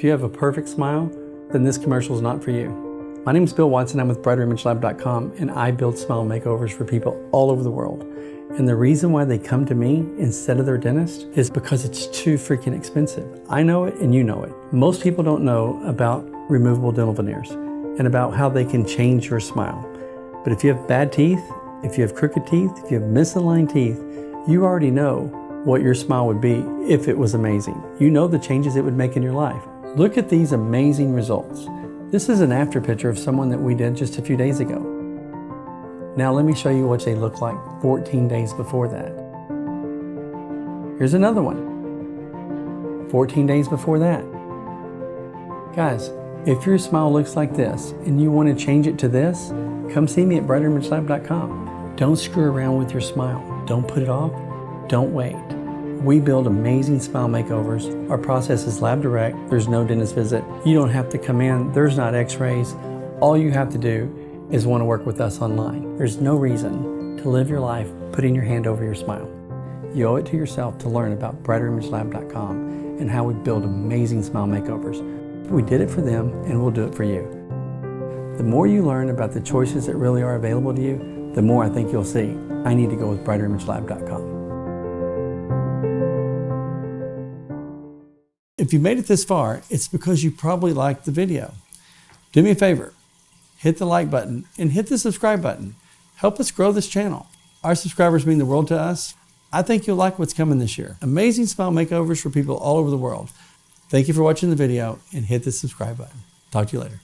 If you have a perfect smile, then this commercial is not for you. My name is Bill Watson. I'm with BrighterImageLab.com, and I build smile makeovers for people all over the world. And the reason why they come to me instead of their dentist is because it's too freaking expensive. I know it and you know it. Most people don't know about removable dental veneers and about how they can change your smile. But if you have bad teeth, if you have crooked teeth, if you have misaligned teeth, you already know what your smile would be if it was amazing. You know the changes it would make in your life. Look at these amazing results. This is an after picture of someone that we did just a few days ago. Now let me show you what they look like 14 days before that. Here's another one. 14 days before that. Guys, if your smile looks like this and you want to change it to this, come see me at BrighterImageLab.com. Don't screw around with your smile. Don't put it off. Don't wait. We build amazing smile makeovers. Our process is lab direct. There's no dentist visit. You don't have to come in. There's not x-rays. All you have to do is want to work with us online. There's no reason to live your life putting your hand over your smile. You owe it to yourself to learn about BrighterImageLab.com and how we build amazing smile makeovers. We did it for them and we'll do it for you. The more you learn about the choices that really are available to you, the more I think you'll see, I need to go with BrighterImageLab.com. If you made it this far, it's because you probably liked the video. Do me a favor, hit the like button and hit the subscribe button. Help us grow this channel. Our subscribers mean the world to us. I think you'll like what's coming this year. Amazing smile makeovers for people all over the world. Thank you for watching the video and hit the subscribe button. Talk to you later.